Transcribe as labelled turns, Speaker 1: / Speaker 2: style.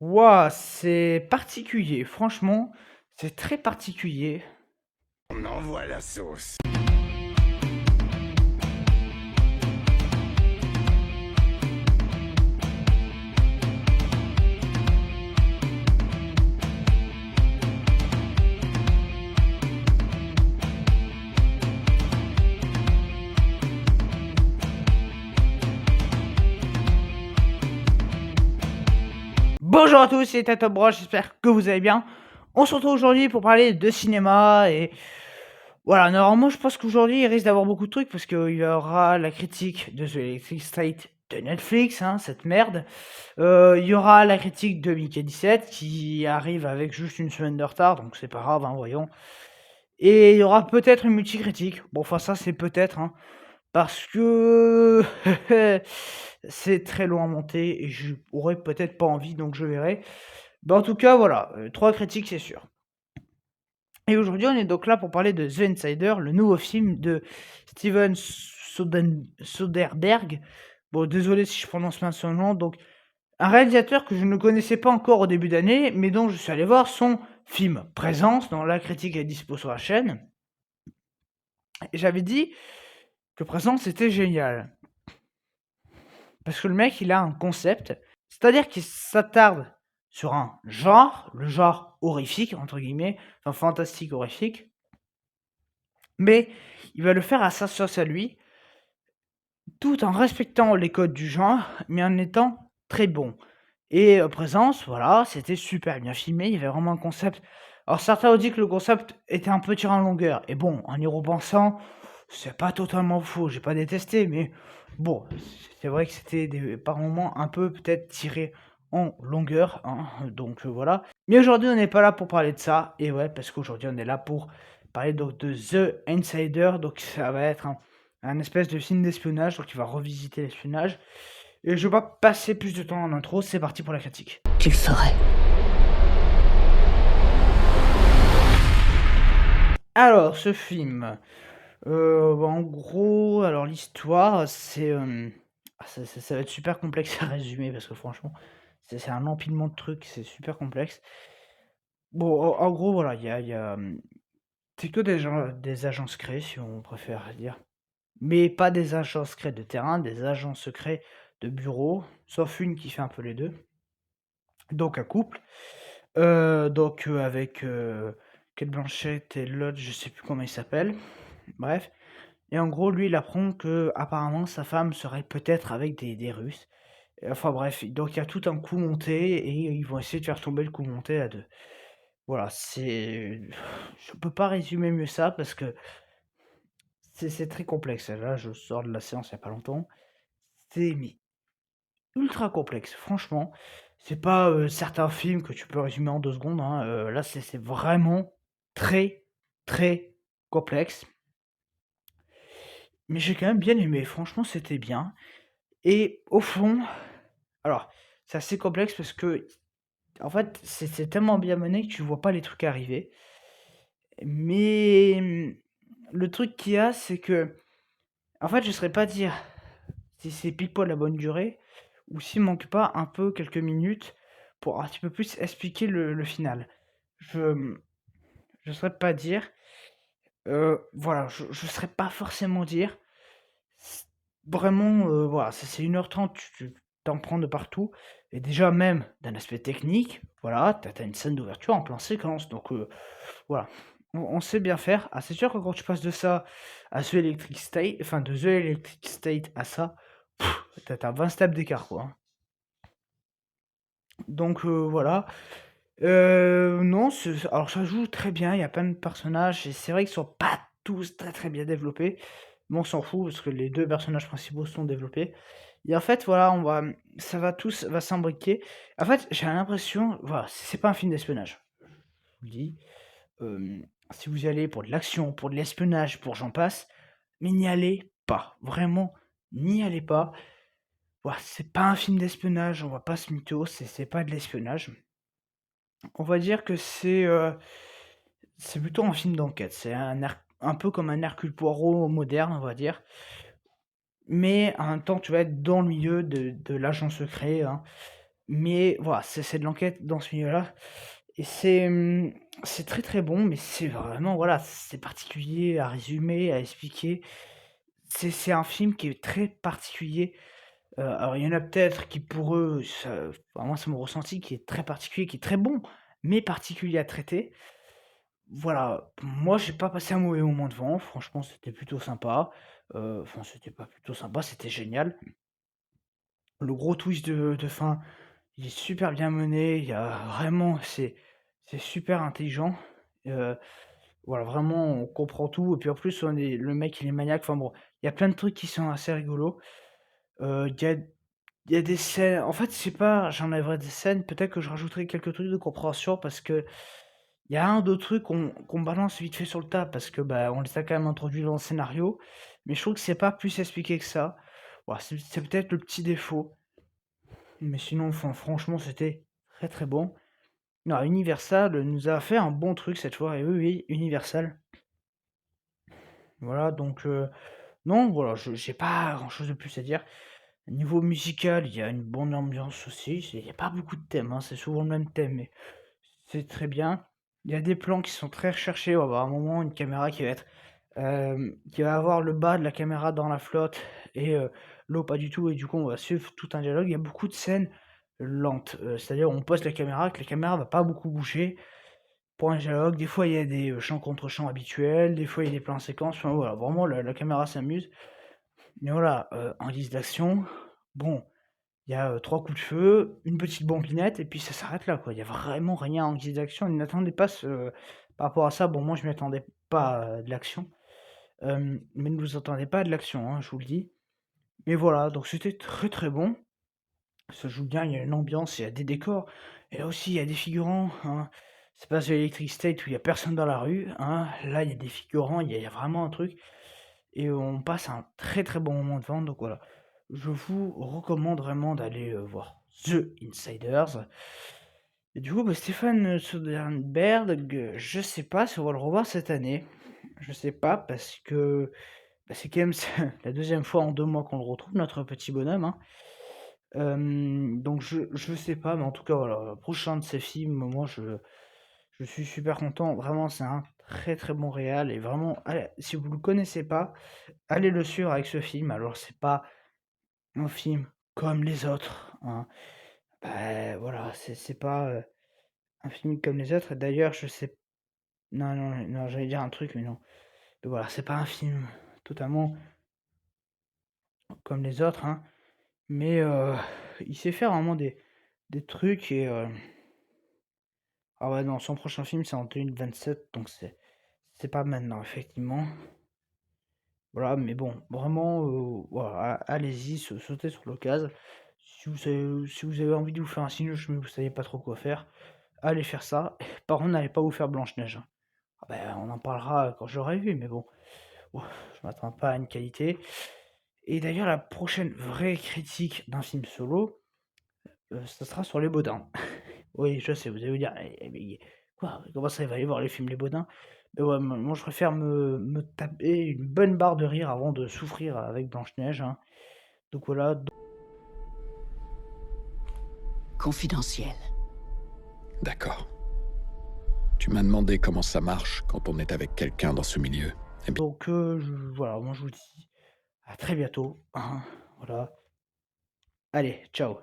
Speaker 1: Ouah, c'est particulier, franchement, c'est très particulier.
Speaker 2: On envoie la sauce.
Speaker 1: Bonjour à tous, c'est Tato Bro, j'espère que vous allez bien. On se retrouve aujourd'hui pour parler de cinéma et voilà, normalement je pense qu'aujourd'hui il risque d'avoir beaucoup de trucs parce qu'il y aura la critique de The Electric State de Netflix, hein, cette merde. Il y aura la critique de Mickey 17 qui arrive avec juste une semaine de retard, donc c'est pas grave, hein, voyons. Et il y aura peut-être une multicritique. Bon, enfin ça c'est peut-être, hein, parce que c'est très long à monter et j'aurais peut-être pas envie, donc je verrai. Bah, en tout cas, voilà, 3 critiques, c'est sûr. Et aujourd'hui, on est donc là pour parler de The Insider, le nouveau film de Steven Soderbergh. Bon, désolé si je prononce mal son nom. Donc, un réalisateur que je ne connaissais pas encore au début d'année, mais dont je suis allé voir son film Présence, dont la critique est dispo sur la chaîne. Et j'avais dit que Présence c'était génial. Parce que le mec, il a un concept, c'est-à-dire qu'il s'attarde sur un genre, le genre horrifique, entre guillemets, enfin fantastique horrifique, mais il va le faire à sa sauce à lui, tout en respectant les codes du genre, mais en étant très bon. Et Présence, voilà, c'était super bien filmé, il y avait vraiment un concept. Alors certains ont dit que le concept était un peu tiré en longueur, et bon, en y repensant, c'est pas totalement faux, j'ai pas détesté, mais bon, c'est vrai que c'était par moments un peu peut-être tiré en longueur, hein, donc voilà. Mais aujourd'hui, on n'est pas là pour parler de ça, et ouais, parce qu'aujourd'hui, on est là pour parler donc de The Insider, donc ça va être un espèce de film d'espionnage, donc il va revisiter l'espionnage. Et je vais pas passer plus de temps en intro, c'est parti pour la critique.
Speaker 3: Tu le ferais.
Speaker 1: Alors, ce film, en gros, alors l'histoire, c'est, ça va être super complexe à résumer parce que franchement, c'est un empilement de trucs, c'est super complexe. Bon, en gros, voilà, c'est que des agents secrets, si on préfère dire. Mais pas des agents secrets de terrain, des agents secrets de bureau, sauf une qui fait un peu les deux. Donc un couple. Avec, Cate Blanchett et l'autre, je sais plus comment il s'appelle. Bref. Et en gros, lui, il apprend que apparemment sa femme serait peut-être avec des Russes. Et enfin bref, donc il y a tout un coup monté et ils vont essayer de faire tomber le coup monté à deux. Voilà, je peux pas résumer mieux ça parce que c'est très complexe. Là, je sors de la séance il y a pas longtemps. C'est mais ultra complexe, franchement. C'est pas, certains films que tu peux résumer en 2 secondes, hein, là, c'est vraiment très, très complexe. Mais j'ai quand même bien aimé, franchement, c'était bien et au fond, alors, c'est assez complexe parce que, en fait, c'est tellement bien mené que tu vois pas les trucs arriver. Mais, le truc qu'il y a, c'est que, en fait, je saurais pas dire si c'est pile poil la bonne durée ou s'il manque pas un peu quelques minutes pour un petit peu plus expliquer le final. Je je saurais pas dire, voilà, je saurais pas forcément dire. C Vraiment, voilà, c'est 1h30, tu t'en prends de partout et déjà même d'un aspect technique, voilà, tu as une scène d'ouverture en plan séquence donc voilà, on sait bien faire. Ah, c'est sûr que quand tu passes de ça à The Electric State, enfin de The Electric State à ça, tu as 20 steps d'écart, quoi, hein. Donc voilà. Non, alors ça joue très bien, il y a plein de personnages et c'est vrai qu'ils sont pas tous très, très bien développés, mais on s'en fout parce que les 2 personnages principaux sont développés et en fait, voilà, ça va s'imbriquer. En fait, j'ai l'impression, voilà, c'est pas un film d'espionnage, je vous le dis. Si vous y allez pour de l'action, pour de l'espionnage, pour j'en passe, mais n'y allez pas. Vraiment, n'y allez pas. Voilà, c'est pas un film d'espionnage, on va pas se mytho, c'est pas de l'espionnage. On va dire que c'est plutôt un film d'enquête. C'est un peu comme un Hercule Poirot moderne, on va dire. Mais en même temps, tu vas être dans le milieu de l'agent secret, hein. mais voilà, c'est de l'enquête dans ce milieu-là et c'est très, très bon, mais c'est vraiment voilà, c'est particulier à résumer, à expliquer. C'est un film qui est très particulier. Alors il y en a peut-être qui pour eux, ça enfin moi c'est mon ressenti qui est très particulier, qui est très bon, mais particulier à traiter. Voilà, moi j'ai pas passé un mauvais moment devant, franchement c'était plutôt sympa. Enfin c'était pas plutôt sympa, c'était génial. Le gros twist de fin, il est super bien mené, il y a vraiment c'est super intelligent. Heu, voilà, vraiment on comprend tout et puis en plus on est le mec il est maniaque, enfin bon, il y a plein de trucs qui sont assez rigolos. Il y a des scènes en fait, c'est pas j'enlèverais des scènes, peut-être que je rajouterai quelques trucs de compréhension parce que il y a 1 ou 2 trucs qu'on balance vite fait sur le tas parce que, bah, on les a quand même introduits dans le scénario, mais je trouve que c'est pas plus expliqué que ça. Voilà, c'est peut-être le petit défaut, mais sinon, enfin, franchement, c'était très, très bon. Non, Universal nous a fait un bon truc cette fois et oui, oui, Universal. Voilà, donc non, voilà, je j'ai pas grand-chose de plus à dire. Niveau musical, il y a une bonne ambiance aussi, il y a pas beaucoup de thèmes, hein, c'est souvent le même thème, mais c'est très bien. Il y a des plans qui sont très recherchés. On va avoir un moment, une caméra qui va être, qui va avoir le bas de la caméra dans la flotte et l'eau pas du tout et du coup, on va suivre tout un dialogue. Il y a beaucoup de scènes lentes, c'est-à-dire on pose la caméra, que la caméra va pas beaucoup bouger pour un dialogue. Des fois, il y a des, champs contre champs habituels, des fois, il y a des plans séquences, enfin voilà, vraiment la caméra s'amuse. Mais voilà, en guise d'action, bon, il y a, 3 coups de feu, une petite bombinette et puis ça s'arrête là, quoi. Il y a vraiment rien en guise d'action. Ils n'attendaient pas ce par rapport à ça, bon, moi, je m'y attendais pas à de l'action, mais ne vous attendez pas à de l'action, hein, je vous le dis. Mais voilà, donc c'était très, très bon. Ça joue bien, il y a une ambiance, il y a des décors et là aussi, il y a des figurants, hein. C'est pas The Electric State où il y a personne dans la rue, hein. Là, il y a des figurants, il y a vraiment un truc et on passe un très, très bon moment devant, donc voilà. Je vous recommande vraiment d'aller, voir The Insiders et du coup, bah, Stéphane, Soderbergh, je sais pas si on va le revoir cette année. Je sais pas parce que, bah, c'est quand même la 2e fois en 2 mois qu'on le retrouve, notre petit bonhomme, hein. Donc je sais pas, mais en tout cas, voilà, le prochain de ces films, moi je suis super content. Vraiment, c'est un très, très bon réal et vraiment, allez, si vous le connaissez pas, allez le suivre avec ce film. Alors c'est pas un film comme les autres, hein. Bah, voilà, c'est pas, un film comme les autres. D'ailleurs, je sais non, non, non, j'allais dire un truc, mais non. Mais voilà, c'est pas un film totalement comme les autres, hein, mais il sait faire vraiment des trucs et ah ouais, non, son prochain film, c'est en 2027, donc c'est pas maintenant, effectivement. Voilà, mais bon, vraiment, voilà, allez-y, sautez sur l'occasion. Si vous avez envie de vous faire un cinéma, mais vous savez pas trop quoi faire, allez faire ça. Par contre, n'allez pas vous faire Blanche-Neige, hein. Ah ben, on en parlera quand j'aurai vu, mais bon, ouf, je m'attends pas à une qualité. Et d'ailleurs, la prochaine vraie critique d'un film solo, ça sera sur Les Baudins. Oui, je sais, vous allez vous dire: mais quoi? Comment ça, il va aller voir les films Les Baudins?» Mais ouais, moi je préfère me taper une bonne barre de rire avant de souffrir avec Blanche-Neige, hein. Donc voilà,
Speaker 3: Confidentiel.
Speaker 2: D'accord. Tu m'as demandé comment ça marche quand on est avec quelqu'un dans ce milieu. Eh bien,
Speaker 1: donc voilà, moi je vous dis à très bientôt, hein, voilà. Allez, ciao.